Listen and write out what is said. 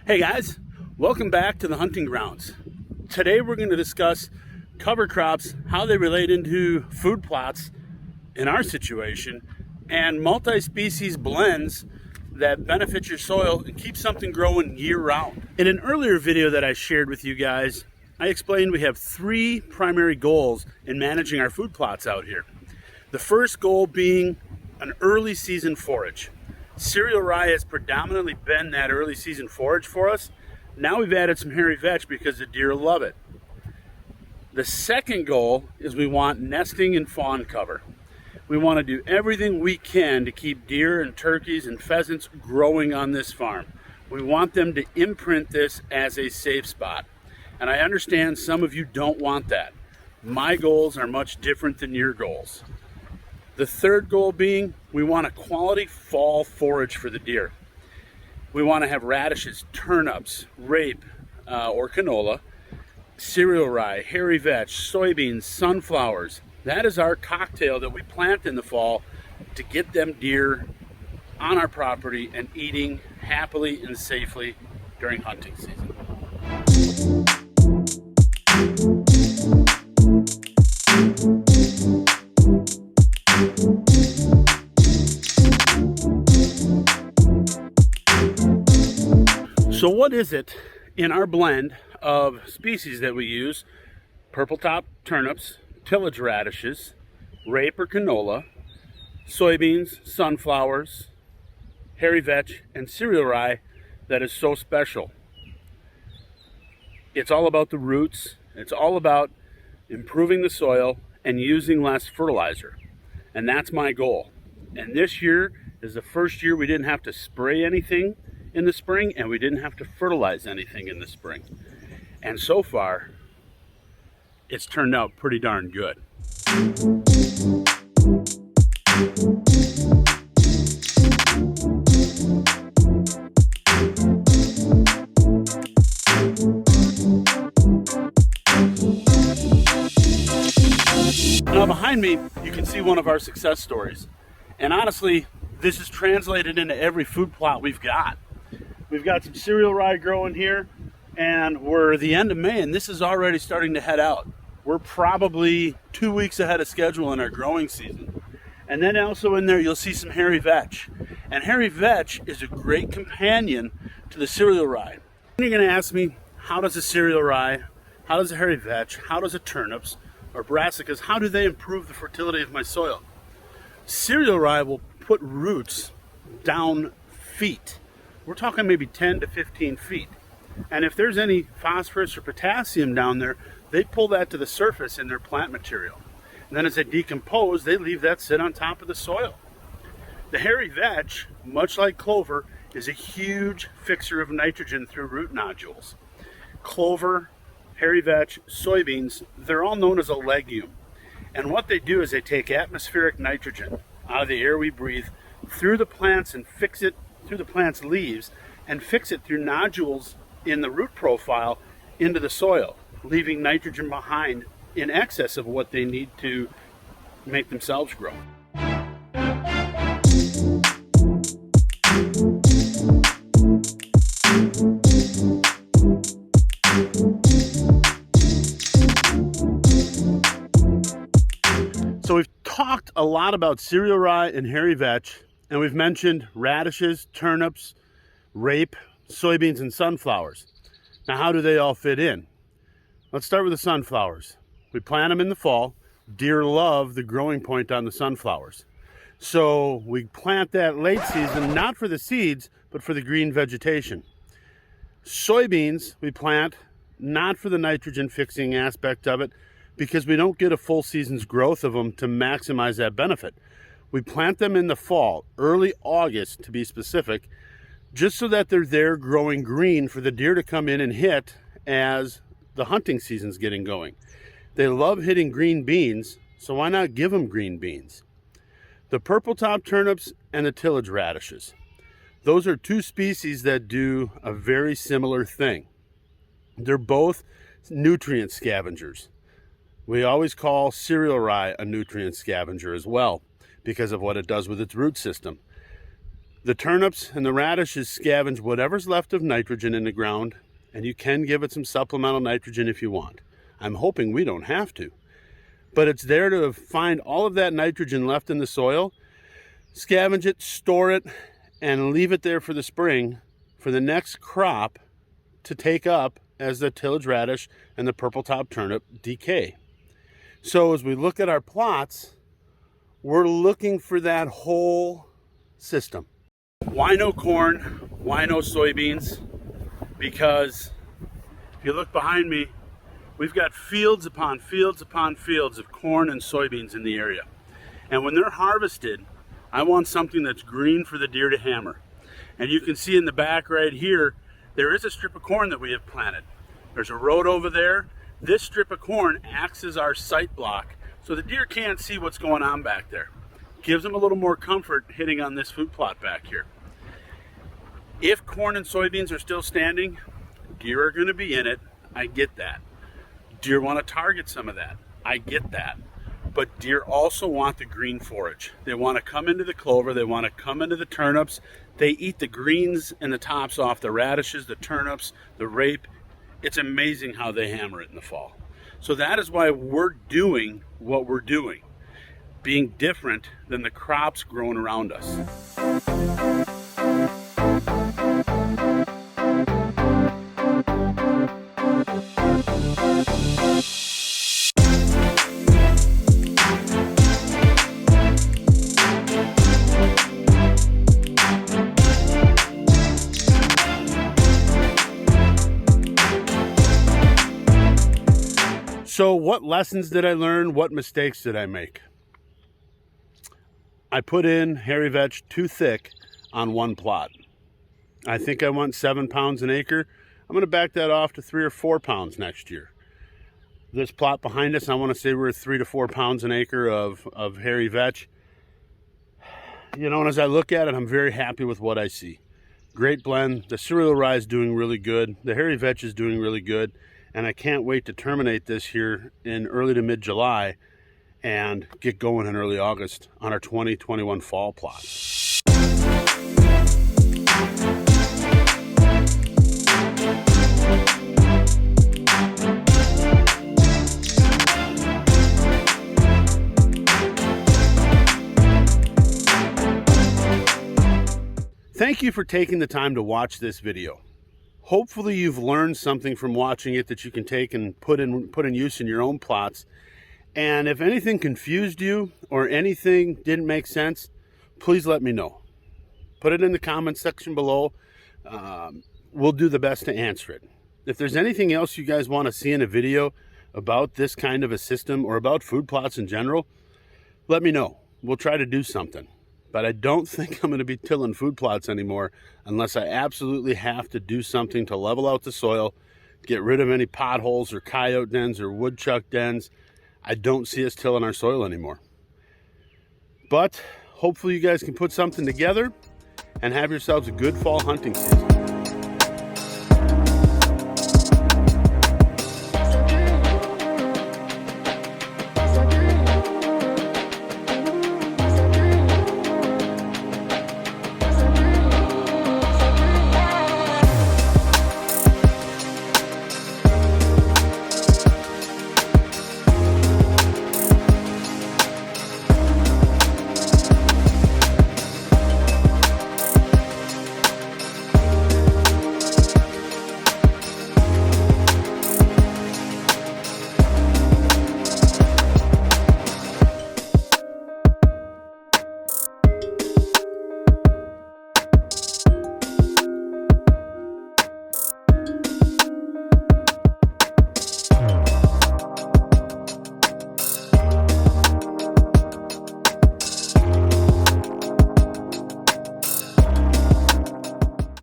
Hey guys, welcome back to the hunting grounds. Today we're going to discuss cover crops, how they relate into food plots in our situation, and multi-species blends that benefit your soil and keep something growing year-round. In an earlier video that I shared with you guys, I explained we have three primary goals in managing our food plots out here. The first goal being an early season forage. Cereal rye has predominantly been that early season forage for us. Now we've added some hairy vetch because the deer love it. The second goal is we want nesting and fawn cover. We want to do everything we can to keep deer and turkeys and pheasants growing on this farm. We want them to imprint this as a safe spot. And I understand some of you don't want that. My goals are much different than your goals. The third goal being we want a quality fall forage for the deer. We want to have radishes, turnips, rape or canola, cereal rye, hairy vetch, soybeans, sunflowers. That is our cocktail that we plant in the fall to get them deer on our property and eating happily and safely during hunting season. So what is it in our blend of species that we use? Purple top turnips, tillage radishes, rape or canola, soybeans, sunflowers, hairy vetch, and cereal rye that is so special. It's all about the roots. It's all about improving the soil and using less fertilizer. And that's my goal. And this year is the first year we didn't have to spray anything in the spring, and we didn't have to fertilize anything in the spring. And so far, it's turned out pretty darn good. Now behind me, you can see one of our success stories. And honestly, this is translated into every food plot we've got. We've got some cereal rye growing here, and we're the end of May, and this is already starting to head out. We're probably 2 weeks ahead of schedule in our growing season. And then also in there, you'll see some hairy vetch. And hairy vetch is a great companion to the cereal rye. You're gonna ask me, how does a cereal rye, how does a hairy vetch, how does a turnips or brassicas, how do they improve the fertility of my soil? Cereal rye will put roots down feet. We're talking maybe 10 to 15 feet. And if there's any phosphorus or potassium down there, they pull that to the surface in their plant material. And then as they decompose, they leave that sit on top of the soil. The hairy vetch, much like clover, is a huge fixer of nitrogen through root nodules. Clover, hairy vetch, soybeans, they're all known as a legume. And what they do is they take atmospheric nitrogen out of the air we breathe through the plants and fix it through the plant's leaves and fix it through nodules in the root profile into the soil, leaving nitrogen behind in excess of what they need to make themselves grow. So we've talked a lot about cereal rye and hairy vetch, and we've mentioned radishes, turnips, rape, soybeans, and sunflowers. Now, how do they all fit in? Let's start with the sunflowers. We plant them in the fall. Deer love the growing point on the sunflowers. So we plant that late season, not for the seeds, but for the green vegetation. Soybeans we plant not for the nitrogen fixing aspect of it, because we don't get a full season's growth of them to maximize that benefit. We plant them in the fall, early August to be specific, just so that they're there growing green for the deer to come in and hit as the hunting season's getting going. They love hitting green beans, so why not give them green beans? The purple top turnips and the tillage radishes. Those are two species that do a very similar thing. They're both nutrient scavengers. We always call cereal rye a nutrient scavenger as well, because of what it does with its root system. The turnips and the radishes scavenge whatever's left of nitrogen in the ground, and you can give it some supplemental nitrogen if you want. I'm hoping we don't have to. But it's there to find all of that nitrogen left in the soil, scavenge it, store it, and leave it there for the spring for the next crop to take up as the tillage radish and the purple top turnip decay. So as we look at our plots, we're looking for that whole system. Why no corn? Why no soybeans? Because if you look behind me, we've got fields upon fields upon fields of corn and soybeans in the area. And when they're harvested, I want something that's green for the deer to hammer. And you can see in the back right here, there is a strip of corn that we have planted. There's a road over there. This strip of corn acts as our sight block, so the deer can't see what's going on back there. Gives them a little more comfort hitting on this food plot back here. If corn and soybeans are still standing, deer are going to be in it. I get that. Deer want to target some of that. I get that. But deer also want the green forage. They want to come into the clover. They want to come into the turnips. They eat the greens and the tops off the radishes, the turnips, the rape. It's amazing how they hammer it in the fall. So that is why we're doing what we're doing, being different than the crops growing around us. So what lessons did I learn? What mistakes did I make? I put in hairy vetch too thick on one plot. I think I want 7 pounds an acre. I'm going to back that off to 3 or 4 pounds next year. This plot behind us, I want to say we're 3 to 4 pounds an acre of hairy vetch. You know, and as I look at it, I'm very happy with what I see. Great blend. The cereal rye is doing really good. The hairy vetch is doing really good. And I can't wait to terminate this here in early to mid-July and get going in early August on our 2021 fall plot. Thank you for taking the time to watch this video. Hopefully you've learned something from watching it that you can take and put in use in your own plots. And if anything confused you or anything didn't make sense, please let me know. Put it in the comments section below. We'll do the best to answer it. If there's anything else you guys want to see in a video about this kind of a system or about food plots in general, let me know. We'll try to do something. But I don't think I'm going to be tilling food plots anymore unless I absolutely have to do something to level out the soil, get rid of any potholes or coyote dens or woodchuck dens. I don't see us tilling our soil anymore. But hopefully you guys can put something together and have yourselves a good fall hunting season.